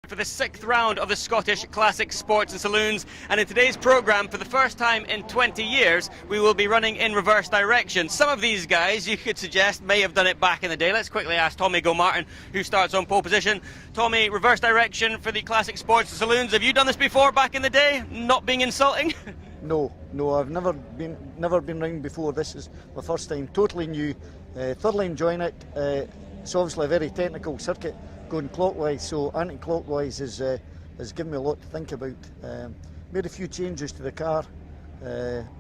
for the 6th round of the Scottish Classic Sports and Saloons, and in today's programme, for the first time in 20 years, we will be running in reverse direction. Some of these guys, you could suggest, may have done it back in the day. Let's quickly ask Tommy Gilmartin, who starts on pole position. Tommy, reverse direction for the Classic Sports and Saloons. Have you done this before back in the day? Not being insulting? No, I've never been round before. This is my first time, totally new, thoroughly enjoying it. It's obviously a very technical circuit going clockwise, so anti-clockwise has given me a lot to think about. Made a few changes to the car.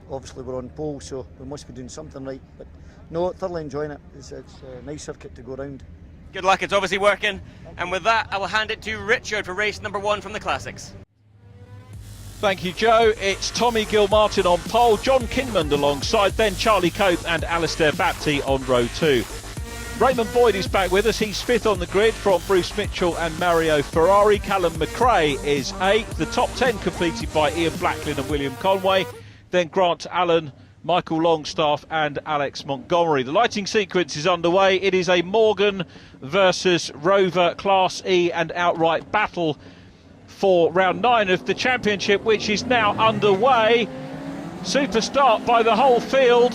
Obviously we're on pole, so we must be doing something right, but no, thoroughly enjoying it. It's a nice circuit to go round. Good luck, it's obviously working. And with that, I will hand it to Richard for race number 1 from the Classics. Thank you, Joe. It's Tommy Gilmartin on pole, John Kinmond alongside, then Charlie Cope and Alistair Bapty on row 2. Raymond Boyd is back with us. He's 5th on the grid from Bruce Mitchell and Mario Ferrari. Callum McRae is 8th. The top 10 completed by Ian Blacklin and William Conway. Then Grant Allen, Michael Longstaff and Alex Montgomery. The lighting sequence is underway. It is a Morgan versus Rover Class E and outright battle for round 9 of the championship, which is now underway. Super start by the whole field.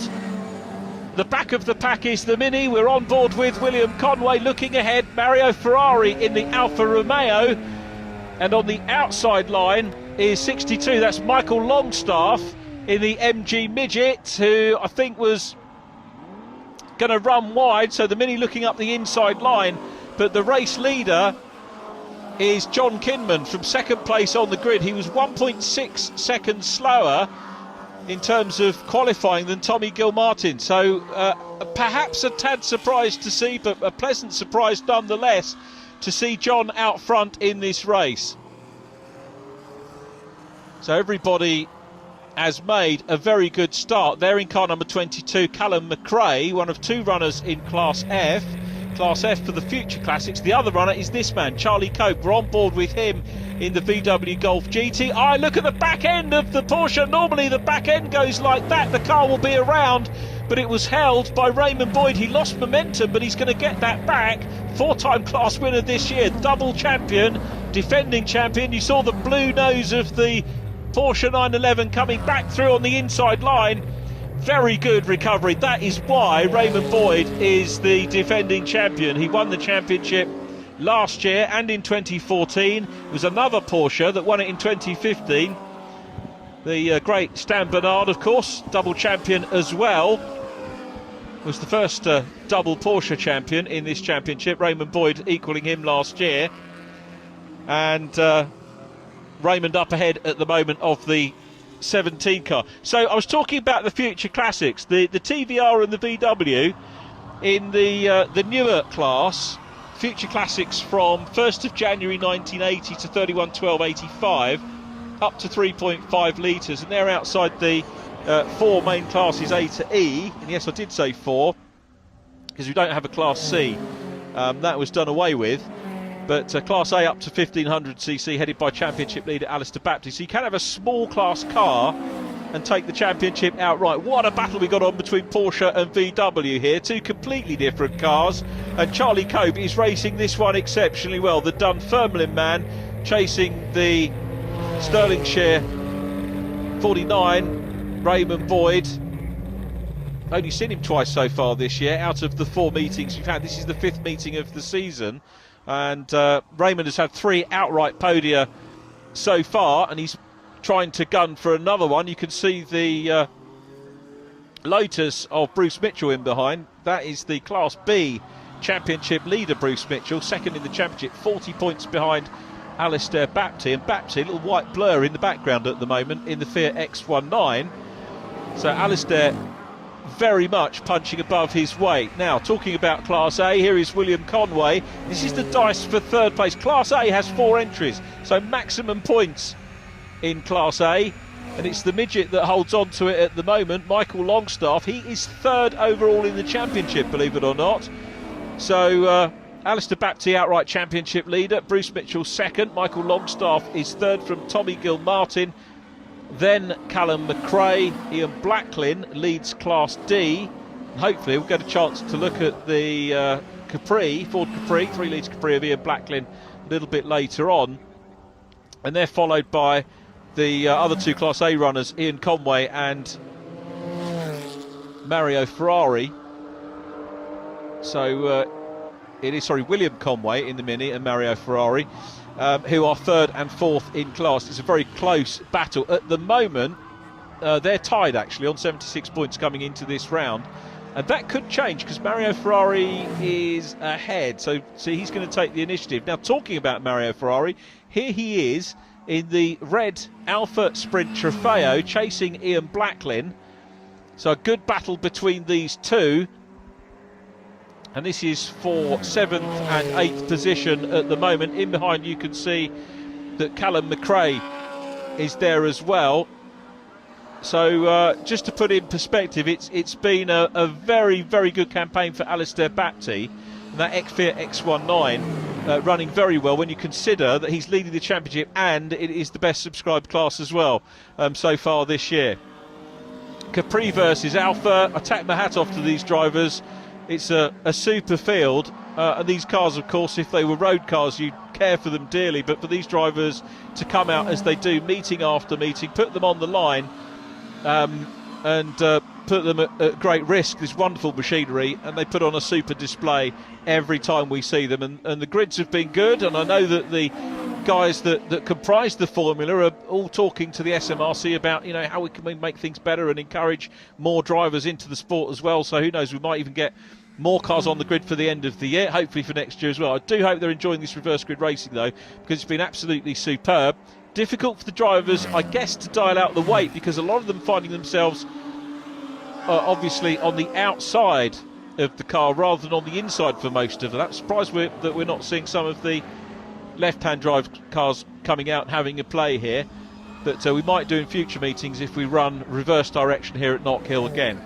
The back of the pack is the Mini. We're on board with William Conway looking ahead. Mario Ferrari in the Alfa Romeo. And on the outside line is 62. That's Michael Longstaff in the MG Midget, who I think was going to run wide. So the Mini looking up the inside line. But the race leader is John Kinmond from 2nd place on the grid. He was 1.6 seconds slower in terms of qualifying than Tommy Gilmartin, so perhaps a tad surprised to see, but a pleasant surprise nonetheless to see John out front in this race. So everybody has made a very good start. There in car number 22, Callum McRae, one of 2 runners in Class F. Class F for the Future Classics. The other runner is this man, Charlie Cope. We're on board with him in the VW Golf GT. Look at the back end of the Porsche. Normally the back end goes like that. The car will be around, but it was held by Raymond Boyd. He lost momentum, but he's going to get that back. 4-time class winner this year, double champion, defending champion. You saw the blue nose of the Porsche 911 coming back through on the inside line. Very good recovery. That is why Raymond Boyd is the defending champion. He won the championship last year and in 2014. It was another Porsche that won it in 2015. The great Stan Bernard, of course, double champion as well. Was the first double Porsche champion in this championship. Raymond Boyd equalling him last year. And Raymond up ahead at the moment of the 17 car. So I was talking about the Future Classics, the TVR and the VW in the newer class. Future Classics from 1st of January 1980 to 31/12/85, up to 3.5 litres, and they're outside the 4 main classes A to E. And yes, I did say 4 because we don't have a Class C. That was done away with. But Class A up to 1500cc, headed by championship leader Alistair Bapty. So you can have a small class car and take the championship outright. What a battle we got on between Porsche and VW here. 2 completely different cars. And Charlie Cope is racing this one exceptionally well. The Dunfermline man chasing the Stirlingshire 49, Raymond Boyd. Only seen him twice so far this year out of the 4 meetings we've had. This is the 5th meeting of the season. And Raymond has had 3 outright podia so far, and he's trying to gun for another one. You can see the Lotus of Bruce Mitchell in behind. That is the Class B championship leader, Bruce Mitchell, 2nd in the championship, 40 points behind Alistair Bapty. And Bapty, a little white blur in the background at the moment in the Fiat X19. So Alistair very much punching above his weight. Now, talking about Class A, here is William Conway. This is the dice for 3rd place. Class A has 4 entries, so maximum points in Class A, and it's the midget that holds on to it at the moment. Michael Longstaff, he is 3rd overall in the championship, believe it or not. So Alistair Bapty outright championship leader, Bruce Mitchell 2nd, Michael Longstaff is 3rd from Tommy Gilmartin. Then Callum McRae, Ian Blacklin leads Class D. Hopefully we'll get a chance to look at the Capri, Ford Capri, 3 litres Capri of Ian Blacklin a little bit later on, and they're followed by the other two Class A runners, Ian Conway and Mario Ferrari. So it is, William Conway in the Mini and Mario Ferrari, who are third and fourth in class. It's a very close battle. At the moment, they're tied actually on 76 points coming into this round. And that could change because Mario Ferrari is ahead. So he's going to take the initiative. Now, talking about Mario Ferrari, here he is in the red Alpha Sprint Trofeo chasing Ian Blacklin. So a good battle between these two. And this is for 7th and 8th position at the moment. In behind you can see that Callum McRae is there as well. So just to put in perspective, it's been a very, very good campaign for Alistair Bapty. And that Fiat X19 running very well when you consider that he's leading the championship and it is the best subscribed class as well so far this year. Capri versus Alpha. I take my hat off to these drivers. It's a super field. And these cars, of course, if they were road cars, you'd care for them dearly. But for these drivers to come out as they do, meeting after meeting, put them on the line, and put them at great risk, this wonderful machinery, and they put on a super display every time we see them. And the grids have been good, and I know that the guys that comprise the formula are all talking to the SMRC about, how we can make things better and encourage more drivers into the sport as well. So who knows, we might even get more cars on the grid for the end of the year, hopefully for next year as well. I do hope they're enjoying this reverse grid racing though, because it's been absolutely superb. Difficult for the drivers, I guess, to dial out the weight, because a lot of them finding themselves obviously on the outside of the car rather than on the inside for most of them. I'm surprised that we're not seeing some of the left-hand drive cars coming out and having a play here, but we might do in future meetings if we run reverse direction here at Knockhill again.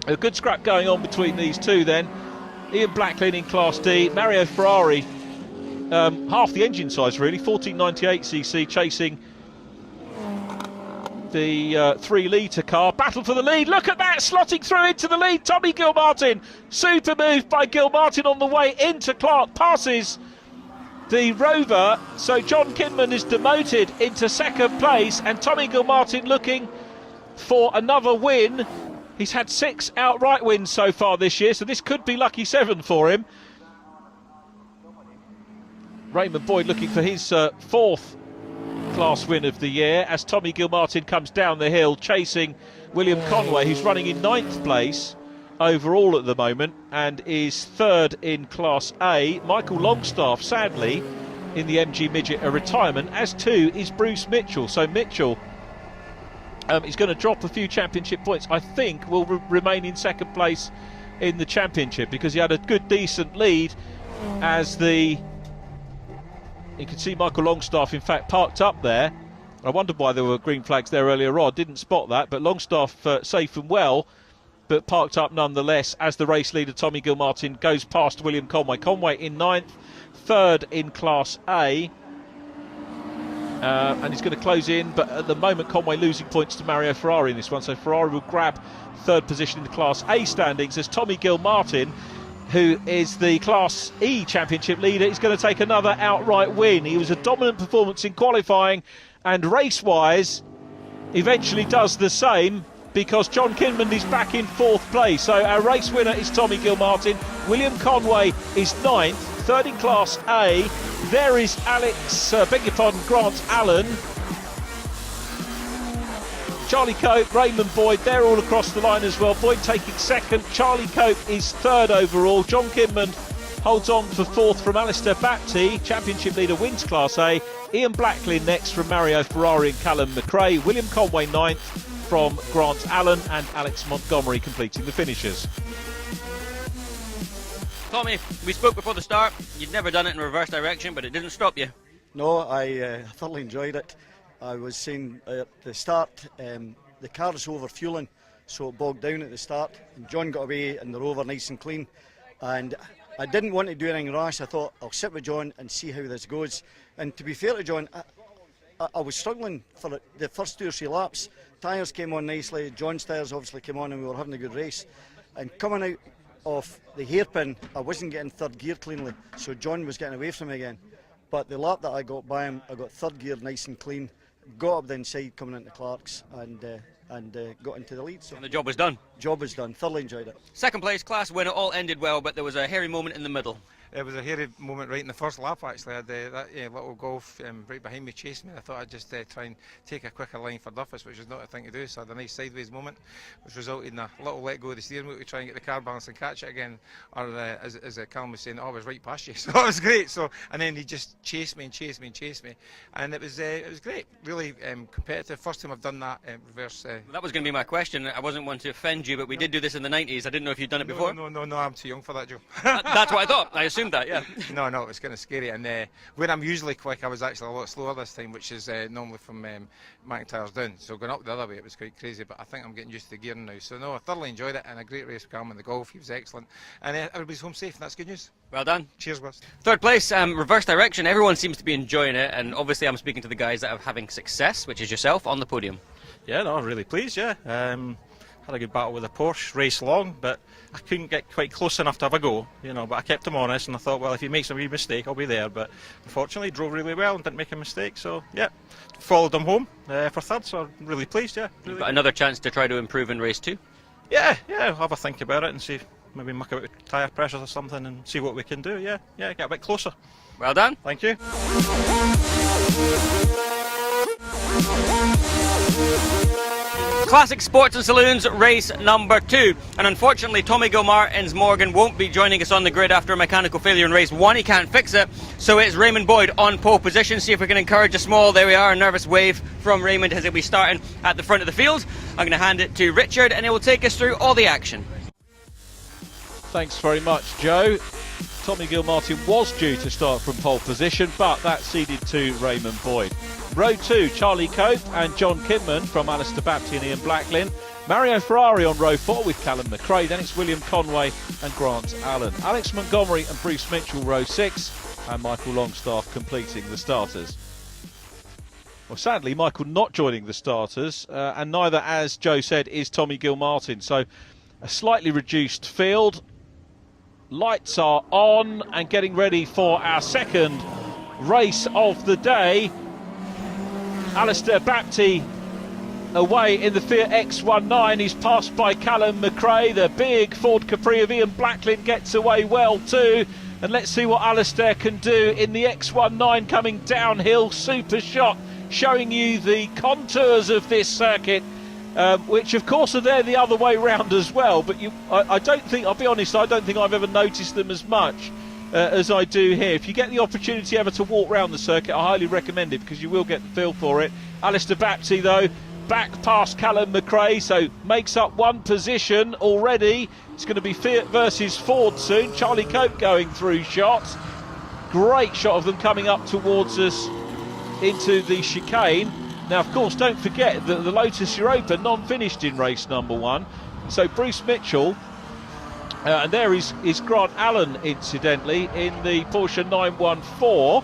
A good scrap going on between these two then. Ian Blacklin in Class D, Mario Ferrari, half the engine size really, 1498cc, chasing the 3-litre car. Battle for the lead, look at that, slotting through into the lead, Tommy Gilmartin. Super move by Gilmartin on the way into Clark, passes the Rover, so John Kinman is demoted into second place, and Tommy Gilmartin looking for another win. He's had 6 outright wins so far this year, so this could be lucky 7 for him. Raymond Boyd looking for his 4th class win of the year as Tommy Gilmartin comes down the hill chasing William Conway, who's running in 9th place overall at the moment and is 3rd in Class A. Michael Longstaff, sadly, in the MG Midget, a retirement, as too is Bruce Mitchell. So Mitchell is going to drop a few championship points. I think will remain in second place in the championship because he had a good, decent lead as the... You can see Michael Longstaff, in fact, parked up there. I wondered why there were green flags there earlier on. Didn't spot that, but Longstaff safe and well, but parked up nonetheless as the race leader Tommy Gilmartin goes past William Conway. Conway in 9th, 3rd in Class A. And he's going to close in, but at the moment Conway losing points to Mario Ferrari in this one, so Ferrari will grab 3rd position in the Class A standings as Tommy Gilmartin, who is the Class E championship leader, is going to take another outright win. He was a dominant performance in qualifying, and race-wise eventually does the same because John Kinman is back in 4th place. So our race winner is Tommy Gilmartin. William Conway is 9th, 3rd in Class A. There is Grant Allen, Charlie Cope, Raymond Boyd, they're all across the line as well. Boyd taking 2nd, Charlie Cope is 3rd overall. John Kinman holds on for 4th from Alistair Bapty. Championship leader wins Class A. Ian Blacklin next from Mario Ferrari and Callum McRae. William Conway 9th from Grant Allen, and Alex Montgomery completing the finishers. Tommy, we spoke before the start. You'd never done it in reverse direction, but it didn't stop you. No, I thoroughly enjoyed it. I was saying at the start, the car's over fueling, so it bogged down at the start. And John got away in the Rover nice and clean. And I didn't want to do anything rash. I thought I'll sit with John and see how this goes. And to be fair to John, I was struggling for the first 2 or 3 laps. Tyres came on nicely. John's tyres obviously came on and we were having a good race. And coming out of the hairpin, I wasn't getting 3rd gear cleanly, so John was getting away from me again. but the lap that I got by him, I got third gear nice and clean, got up the inside coming into Clark's, and got into the lead. So And the job was done. job was done. Thoroughly enjoyed it. Second place class winner, all ended well, but there was a hairy moment in the middle. It was a hairy moment right in the first lap, actually. I had that little Golf right behind me chasing me. I thought I'd just try and take a quicker line for Duffus, which is not a thing to do, so I had a nice sideways moment, which resulted in a little let go of the steering wheel to try and get the car balance and catch it again, or as Callum was saying, I was right past you, so it was great. So, and then he just chased me and chased me and chased me, and it was great, really competitive. First time I've done that reverse. That was going to be my question. I wasn't one to offend you, but we did do this in the 90s. I didn't know if you'd done it before. No, I'm too young for that, Joe. That's what I thought. I assumed that, yeah. No, it was kind of scary, and where I'm usually quick, I was actually a lot slower this time, which is normally from McIntyre's down, so going up the other way it was quite crazy, but I think I'm getting used to the gearing now. So no, I thoroughly enjoyed it, and a great race for Callum in the Golf. He was excellent, and everybody's home safe, and that's good news. Well done. Cheers, Wes. Third place, reverse direction. Everyone seems to be enjoying it, and obviously I'm speaking to the guys that are having success, which is yourself, on the podium. Yeah, no, I'm really pleased, yeah. Had a good battle with the Porsche, race long, but I couldn't get quite close enough to have a go, but I kept him honest, and I thought, well, if he makes a wee mistake, I'll be there. But unfortunately, drove really well and didn't make a mistake, so yeah, followed him home for third, so I'm really pleased, yeah. You've got another chance to try to improve in race 2? Yeah, I'll have a think about it and see, maybe muck out with tyre pressures or something and see what we can do, yeah, get a bit closer. Well done. Thank you. Classic Sports and Saloons race number 2, and unfortunately Tommy Gilmartin's Morgan won't be joining us on the grid after a mechanical failure in race 1. He can't fix it, so it's Raymond Boyd on pole position. See if we can encourage a small, there we are, a nervous wave from Raymond as he'll be starting at the front of the field. I'm going to hand it to Richard and he will take us through all the action. Thanks very much, Joe. Tommy Gilmartin was due to start from pole position, but that ceded to Raymond Boyd. Row 2, Charlie Cope and John Kinman from Alistair Baptiste and Ian Blacklin. Mario Ferrari on row 4 with Callum McRae. Then it's William Conway and Grant Allen. Alex Montgomery and Bruce Mitchell row 6, and Michael Longstaff completing the starters. Well, sadly, Michael not joining the starters, and neither, as Joe said, is Tommy Gilmartin. So a slightly reduced field. Lights are on and getting ready for our second race of the day. Alistair Baptiste away in the Fiat X19. He's passed by Callum McRae. The big Ford Capri of Ian Blacklin gets away well too. And let's see what Alistair can do in the X19 coming downhill. Super shot showing you the contours of this circuit, which of course are there the other way round as well. But I don't think, I'll be honest, I don't think I've ever noticed them as much as I do here. If you get the opportunity ever to walk round the circuit, I highly recommend it because you will get the feel for it. Alistair Baptiste though, back past Callum McRae, so makes up one position already. It's going to be Fiat versus Ford soon. Charlie Cope going through shots. Great shot of them coming up towards us into the chicane. Now of course don't forget that the Lotus Europa non-finished in race number 1. So Bruce Mitchell, and there is Grant Allen incidentally in the Porsche 914.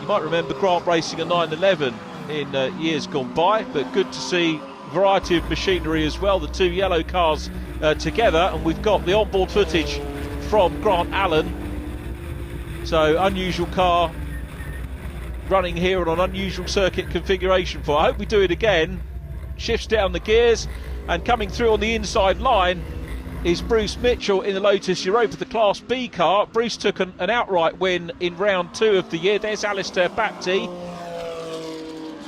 You might remember Grant racing a 911 in years gone by, but good to see variety of machinery as well, the two yellow cars together, and we've got the onboard footage from Grant Allen. So unusual car running here on an unusual circuit configuration for. I hope we do it again. Shifts down the gears, and coming through on the inside line is Bruce Mitchell in the Lotus Europa, the Class B car. Bruce took an outright win in round 2 of the year. There's Alistair Baptiste,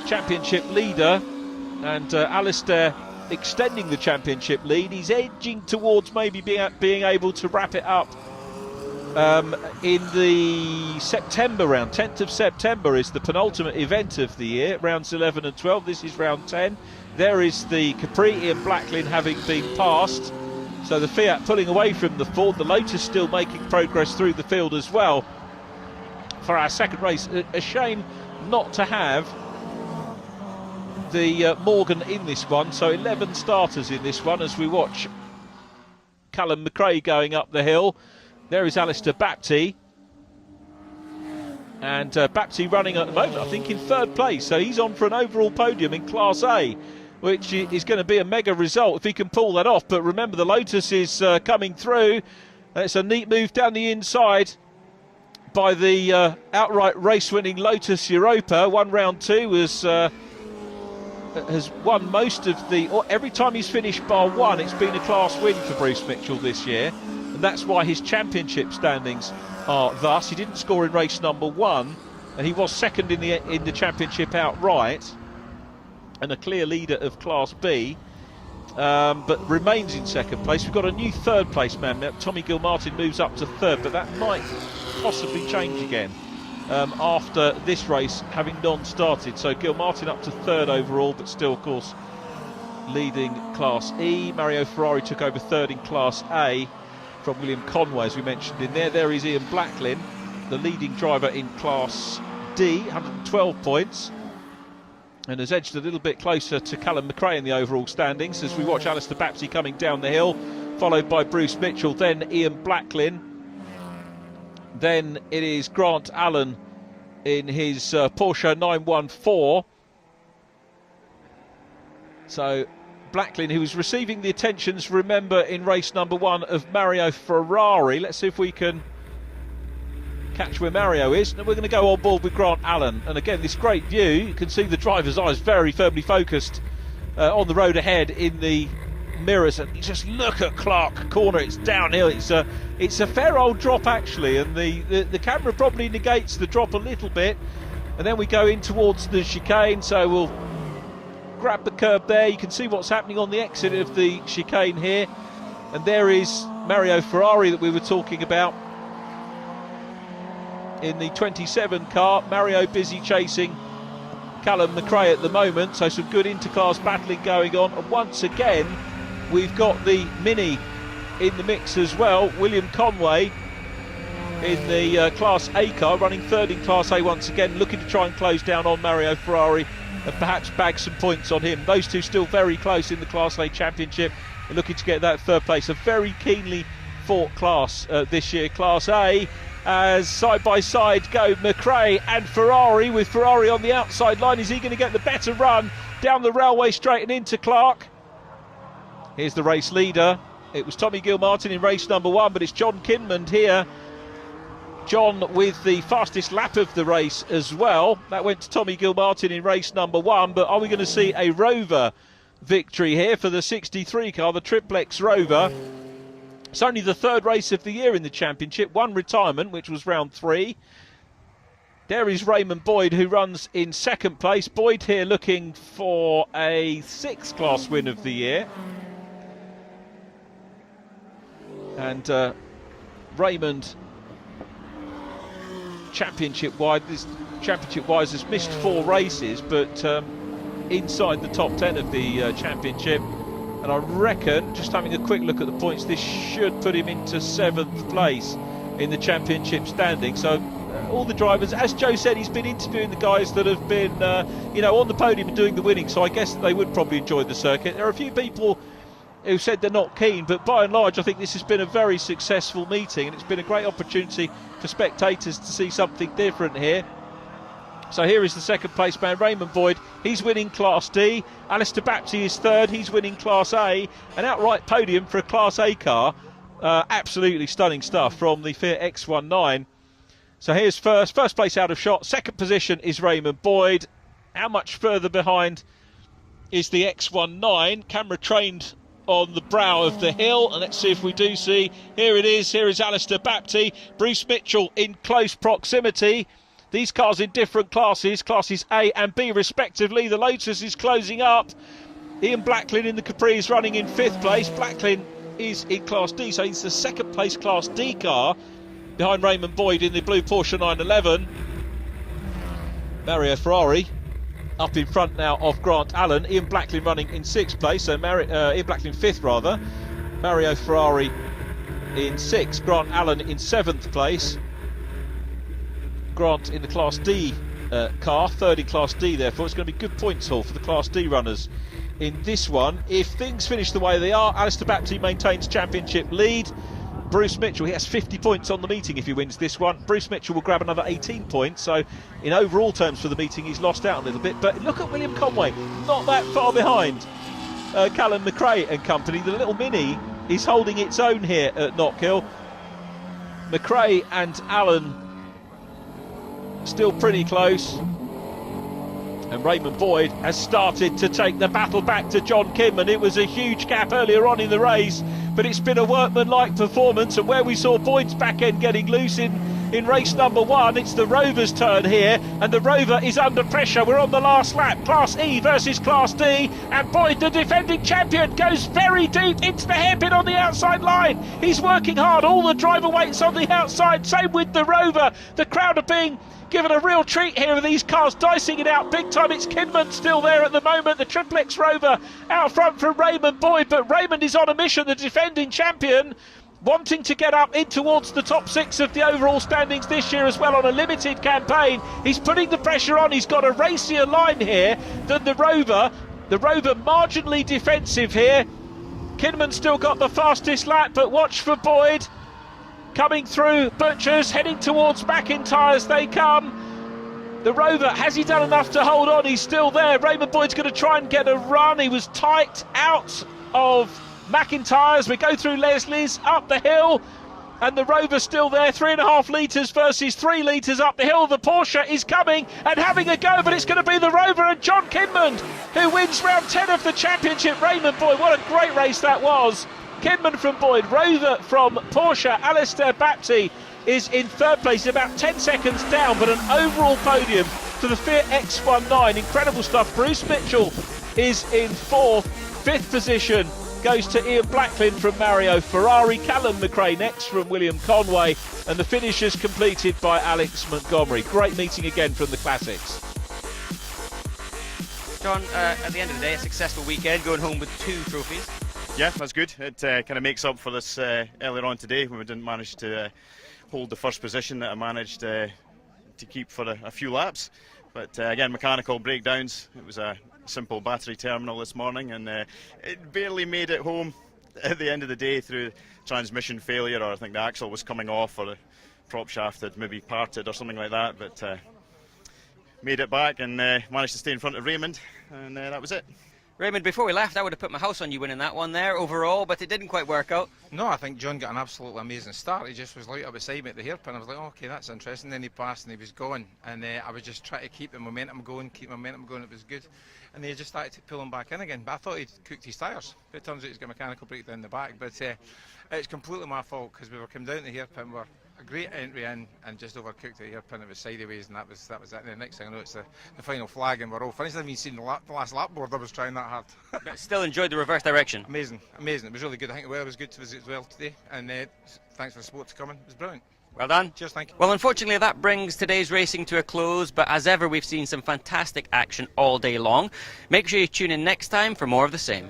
championship leader, and Alistair extending the championship lead. He's edging towards maybe being able to wrap it up in the September round. 10th of September is the penultimate event of the year, rounds 11 and 12. This is round 10. There is the Capri, Ian Blacklin having been passed. So the Fiat pulling away from the Ford. The Lotus still making progress through the field as well for our second race. A shame not to have the Morgan in this one. So 11 starters in this one as we watch Callum McRae going up the hill. There is Alistair Baptiste. And Baptiste running at the moment, I think, in 3rd place. So he's on for an overall podium in Class A, which is going to be a mega result if he can pull that off. But remember, the Lotus is coming through. It's a neat move down the inside. by the outright race-winning Lotus Europa. One round two has won most of every time he's finished bar one, it's been a class win for Bruce Mitchell this year, and that's why his championship standings are thus. He didn't score in race number one, and he was second in the championship outright, and a clear leader of Class B, but remains in second place. We've got a new third place man now. Tommy Gilmartin moves up to third, but that might possibly change again after this race having non-started. So Gilmartin up to third overall, but still of course leading Class E. Mario Ferrari took over third in Class A from William Conway, as we mentioned in there. There is Ian Blacklin, the leading driver in Class D, 112 points, and has edged a little bit closer to Callum McRae in the overall standings as we watch Alistair Bapsey coming down the hill, followed by Bruce Mitchell, then Ian Blacklin. Then it is Grant Allen in his Porsche 914. So Blacklin, who was receiving the attentions, remember, in race number one of Mario Ferrari. Let's see if we can catch where Mario is. And we're going to go on board with Grant Allen. And again, this great view, you can see the driver's eyes very firmly focused on the road ahead in the mirrors, and just look at Clark Corner. It's downhill, it's a fair old drop actually, and the camera probably negates the drop a little bit, and then we go in towards the chicane. So we'll grab the curb there. You can see what's happening on the exit of the chicane here, and there is Mario Ferrari that we were talking about in the 27 car. Mario busy chasing Callum McRae at the moment, so some good interclass battling going on, and once again we've got the Mini in the mix as well. William Conway in the Class A car, running third in Class A once again, looking to try and close down on Mario Ferrari and perhaps bag some points on him. Those two still very close in the Class A Championship and looking to get that third place. A very keenly fought class this year, Class A, as side by side go McRae and Ferrari, with Ferrari on the outside line. Is he going to get the better run down the railway straight and into Clark? Here's the race leader. It was Tommy Gilmartin in race number one, but it's John Kinmond here. John with the fastest lap of the race as well. That went to Tommy Gilmartin in race number one, but are we going to see a Rover victory here for the 63 car, the Triplex Rover? It's only the third race of the year in the championship, one retirement, which was round three. There is Raymond Boyd, who runs in second place. Boyd here looking for a sixth class win of the year. And Raymond, championship-wise, has missed 4 races, but inside the top 10 of the championship. And I reckon, just having a quick look at the points, this should put him into 7th place in the championship standing. So all the drivers, as Joe said, he's been interviewing the guys that have been, on the podium and doing the winning. So I guess they would probably enjoy the circuit. There are a few people who said they're not keen, but by and large I think this has been a very successful meeting, and it's been a great opportunity for spectators to see something different here. So here is the second place man, Raymond Boyd. He's winning Class D. Alistair Bapsey is third. He's winning Class A. An outright podium for a Class A car. Absolutely stunning stuff from the Fiat X19. So here's first place out of shot. Second position is Raymond Boyd. How much further behind is the X19? Camera trained on the brow of the hill, and let's see if we do see. Here it is. Here is Alistair Bapsey. Bruce Mitchell in close proximity. These cars in different classes, classes A and B respectively. The Lotus is closing up. Ian Blacklin in the Capri is running in 5th place. Blacklin is in Class D, so he's the second place Class D car behind Raymond Boyd in the blue Porsche 911. Mario Ferrari up in front now of Grant Allen. Ian Blacklin running in 6th place, so Ian Blacklin 5th rather. Mario Ferrari in 6th, Grant Allen in 7th place. Grant in the Class D car, third in Class D, therefore it's going to be good points haul for the Class D runners in this one. If things finish the way they are, Alistair Bapsey maintains championship lead. Bruce Mitchell, he has 50 points on the meeting if he wins this one. Bruce Mitchell will grab another 18 points, so in overall terms for the meeting he's lost out a little bit. But look at William Conway, not that far behind Callum McRae and company. The little Mini is holding its own here at Knockhill. McRae and Allen still pretty close. And Raymond Boyd has started to take the battle back to John Kinman. It was a huge gap earlier on in the race, but it's been a workmanlike performance. And where we saw Boyd's back end getting loose in race number 1, it's the Rover's turn here, and the Rover is under pressure. We're on the last lap. Class E versus Class D, and Boyd, the defending champion, goes very deep into the hairpin on the outside line. He's working hard. All the driver weights on the outside. Same with the Rover. The crowd are being given a real treat here with these cars dicing it out big time. It's Kinman still there at the moment, the Triple X Rover out front from Raymond Boyd, but Raymond is on a mission, the defending champion, wanting to get up in towards the top 6 of the overall standings this year as well on a limited campaign. He's putting the pressure on. He's got a racier line here than the Rover. The Rover marginally defensive here. Kinman still got the fastest lap, but watch for Boyd coming through Butchers, heading towards McIntyre as they come. The Rover, has he done enough to hold on? He's still there. Raymond Boyd's going to try and get a run. He was tight out of McIntyre's. We go through Leslie's up the hill, and the Rover's still there. 3.5 litres versus 3 litres up the hill. The Porsche is coming and having a go, but it's going to be the Rover and John Kinman who wins round 10 of the championship. Raymond Boyd, what a great race that was. Kinman from Boyd, Rover from Porsche. Alistair Bapty is in 3rd place, about 10 seconds down, but an overall podium to the Fiat X19. Incredible stuff. Bruce Mitchell is in 4th. 5th position goes to Ian Blacklin from Mario Ferrari. Callum McRae next from William Conway, and the finish is completed by Alex Montgomery. Great meeting again from the Classics. John, at the end of the day, a successful weekend, going home with 2 trophies. Yeah, that's good. It kind of makes up for this earlier on today when we didn't manage to hold the first position that I managed to keep for a few laps. But again, mechanical breakdowns. It was a simple battery terminal this morning, and it barely made it home at the end of the day through transmission failure, or I think the axle was coming off, or the prop shaft had maybe parted or something like that. But made it back and managed to stay in front of Raymond, and that was it. Raymond, before we left, I would have put my house on you winning that one there overall, but it didn't quite work out. No, I think John got an absolutely amazing start. He just was right up beside me at the hairpin. I was like, oh, okay, that's interesting. Then he passed and he was gone, and I was just trying to keep the momentum going, It was good, and he just started to pull him back in again. But I thought he'd cooked his tyres. It turns out he's got a mechanical breakdown in the back, but it's completely my fault because we were coming down the hairpin. We're a great entry in and just overcooked the hairpin. It was sideways, and that was it. And the next thing I know, it's the final flag, and we're all finished. I haven't even seen the last lap board. I was trying that hard. But still enjoyed the reverse direction. Amazing. It was really good. I think the weather was good to us as well today, and thanks for the support to coming. It was brilliant. Well done. Cheers, thank you. Well, unfortunately, that brings today's racing to a close, but as ever, we've seen some fantastic action all day long. Make sure you tune in next time for more of the same.